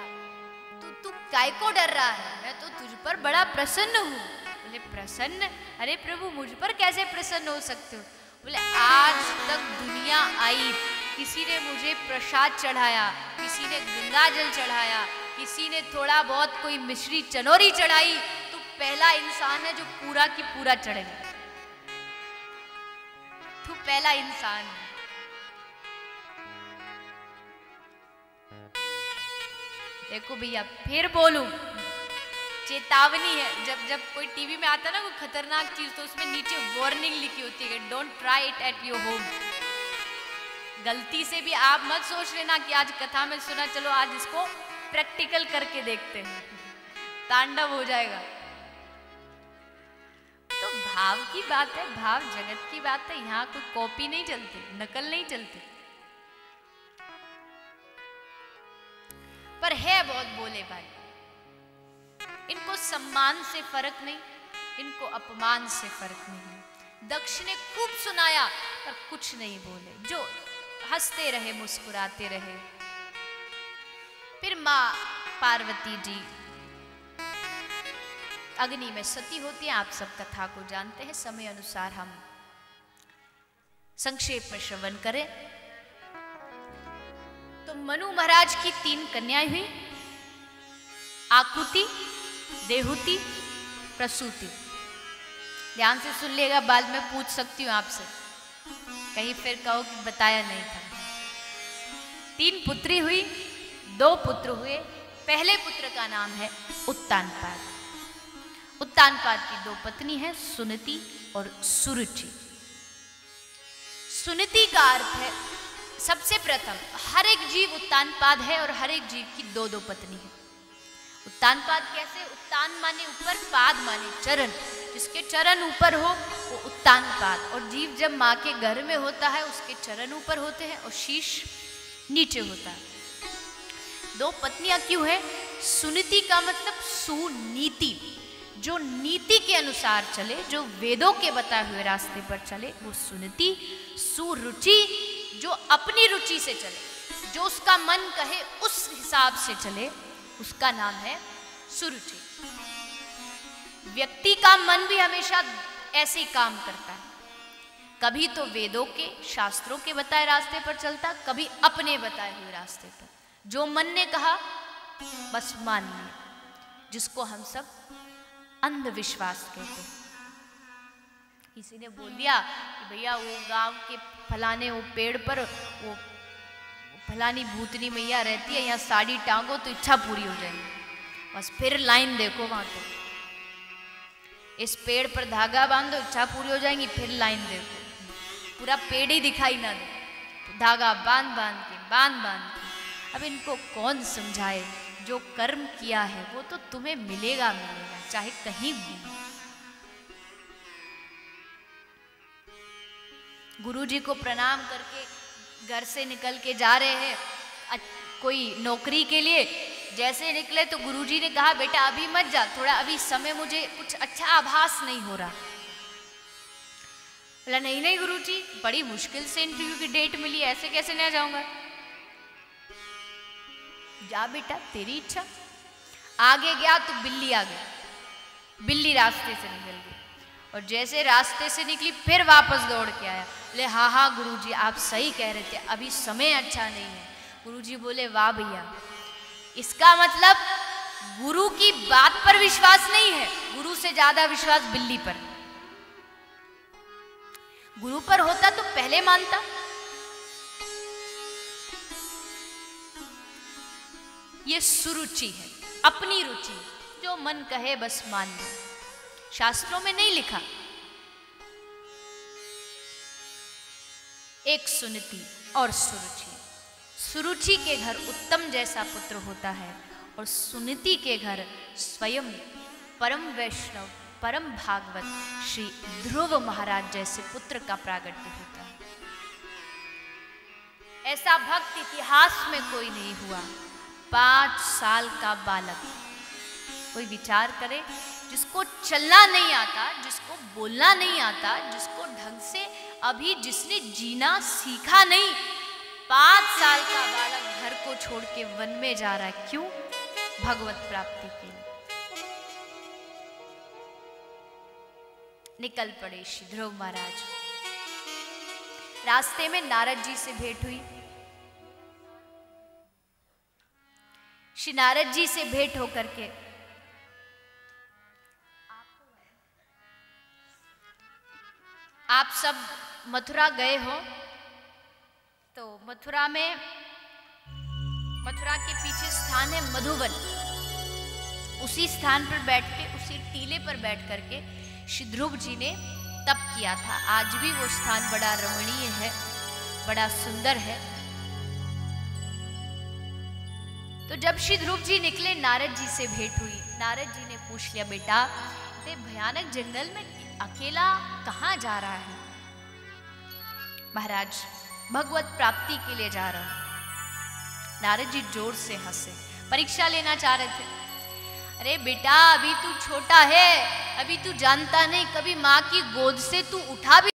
तू काय को डर रहा है? मैं तो तुझ पर बड़ा प्रसन्न हूँ। बोले प्रसन्न? अरे प्रभु मुझ पर कैसे प्रसन्न हो सकते हो? बोले आज तक दुनिया आई, किसी ने मुझे प्रसाद चढ़ाया, किसी ने गंगा जल चढ़ाया, किसी ने थोड़ा बहुत कोई मिश्री चनोरी चढ़ाई, तू पहला इंसान है जो पूरा की पूरा चढ़ेगा। तू पहला इंसान है। देखो भैया फिर बोलूं, चेतावनी है। जब कोई टीवी में आता ना कोई खतरनाक चीज, तो उसमें नीचे वार्निंग लिखी होती है, don't try it at your home. गलती से भी आप मत सोच लेना कि आज कथा में सुना, चलो आज इसको प्रैक्टिकल करके देखते हैं, तांडव हो जाएगा। तो भाव की बात है, भाव जगत की बात है। यहाँ कोई कॉपी नहीं चलती, नकल नहीं चलती। पर है बहुत बोले भाई, इनको सम्मान से फर्क नहीं, इनको अपमान से फर्क नहीं। दक्ष ने खूब सुनाया पर कुछ नहीं बोले, जो हंसते रहे मुस्कुराते रहे। फिर मां पार्वती जी अग्नि में सती होती है। आप सब कथा को जानते हैं, समय अनुसार हम संक्षेप में श्रवण करें। तो मनु महाराज की 3 कन्याएं हुई, आकुति, देहुति, प्रसूति। ध्यान से सुन लेगा, बाद में पूछ सकती हूं आपसे, कहीं फिर कहो कि बताया नहीं था। 3 पुत्री हुई, 2 पुत्र हुए। पहले पुत्र का नाम है उत्तानपाद। उत्तानपाद की 2 पत्नी हैं, सुनीति और सुरुचि। सुनीति का अर्थ है सबसे प्रथम हर एक जीव उत्तानपाद है और हर एक जीव की दो दो पत्नी है। उत्तानपाद कैसे? उत्तान माने ऊपर, पाद माने चरण, जिसके चरण ऊपर हो वो उत्तानपाद। और जीव जब माँ के गर्भ में होता है उसके चरण ऊपर होते हैं और शीश नीचे होता है। दो पत्नियां क्यों है? सुनीति का मतलब सुनीति, जो नीति के अनुसार चले, जो वेदों के बताए हुए रास्ते पर चले वो सुनीति। सुरुचि, जो अपनी रुचि से चले, जो उसका मन कहे उस हिसाब से चले, उसका नाम है सुरुचि। व्यक्ति का मन भी हमेशा ऐसे ही काम करता है, कभी तो वेदों के शास्त्रों के बताए रास्ते पर चलता, कभी अपने बताए हुए रास्ते पर। जो मन ने कहा बस मान लिया, जिसको हम सब अंधविश्वास कहते हैं। किसी ने बोल दिया कि भैया वो गांव के फलाने वो पेड़ पर वो फलानी भूतनी मैया रहती है, यहाँ साड़ी टांगो तो इच्छा पूरी हो जाएगी। बस फिर लाइन देखो वहां तो, इस पेड़ पर धागा बांधो इच्छा पूरी हो जाएगी, फिर लाइन देखो, पूरा पेड़ ही दिखाई ना दे, तो धागा बांध बांध के। अब इनको कौन समझाए? जो कर्म किया है वो तो तुम्हें मिलेगा, चाहे कहीं भी। गुरुजी को प्रणाम करके घर से निकल के जा रहे हैं कोई नौकरी के लिए। जैसे निकले तो गुरुजी ने कहा बेटा अभी मत जा, थोड़ा अभी समय मुझे कुछ अच्छा आभास नहीं हो रहा। बोला नहीं गुरुजी, बड़ी मुश्किल से इंटरव्यू की डेट मिली, ऐसे कैसे नहीं जाऊंगा। जा बेटा तेरी इच्छा। आगे गया तो बिल्ली आ गई, बिल्ली रास्ते से निकल गई, और जैसे रास्ते से निकली फिर वापस दौड़ के आया। बोले हाँ गुरुजी आप सही कह रहे थे, अभी समय अच्छा नहीं है। गुरुजी बोले वाह भैया, इसका मतलब गुरु की बात पर विश्वास नहीं है, गुरु से ज्यादा विश्वास बिल्ली पर। गुरु पर होता तो पहले मानता। ये सुरुचि है, अपनी रुचि, जो मन कहे बस मान लो। शास्त्रों में नहीं लिखा। एक सुनीति और सुरुचि। सुरुचि के घर उत्तम जैसा पुत्र होता है और सुनीति के घर स्वयं परम वैष्णव परम भागवत श्री ध्रुव महाराज जैसे पुत्र का प्रागट्य होता है। ऐसा भक्त इतिहास में कोई नहीं हुआ। 5 साल का बालक, कोई विचार करे, जिसको चलना नहीं आता, जिसको बोलना नहीं आता, जिसको ढंग से अभी जिसने जीना सीखा नहीं, 5 साल का बालक घर को छोड़ के वन में जा रहा है। क्यों? भगवत प्राप्ति के लिए। निकल पड़े श्री ध्रुव महाराज। रास्ते में नारद जी से भेंट हुई। श्री नारद जी से भेंट होकर के आप सब मथुरा गए हो, तो मथुरा में, मथुरा के पीछे स्थान है मधुवन। उसी स्थान पर बैठ के, उसी टीले पर बैठ करके श्री ध्रुव जी ने तप किया था। आज भी वो स्थान बड़ा रमणीय है, बड़ा सुंदर है। तो जब श्री ध्रुव जी निकले, नारद जी से भेंट हुई। नारद जी ने पूछ लिया बेटा इतने भयानक जंगल में अकेला कहाँ जा रहा है? महाराज भगवत प्राप्ति के लिए जा रहा हूं। नारद जी जोर से हंसे, परीक्षा लेना चाह रहे थे। अरे बेटा अभी तू छोटा है, अभी तू जानता नहीं, कभी माँ की गोद से तू उठा भी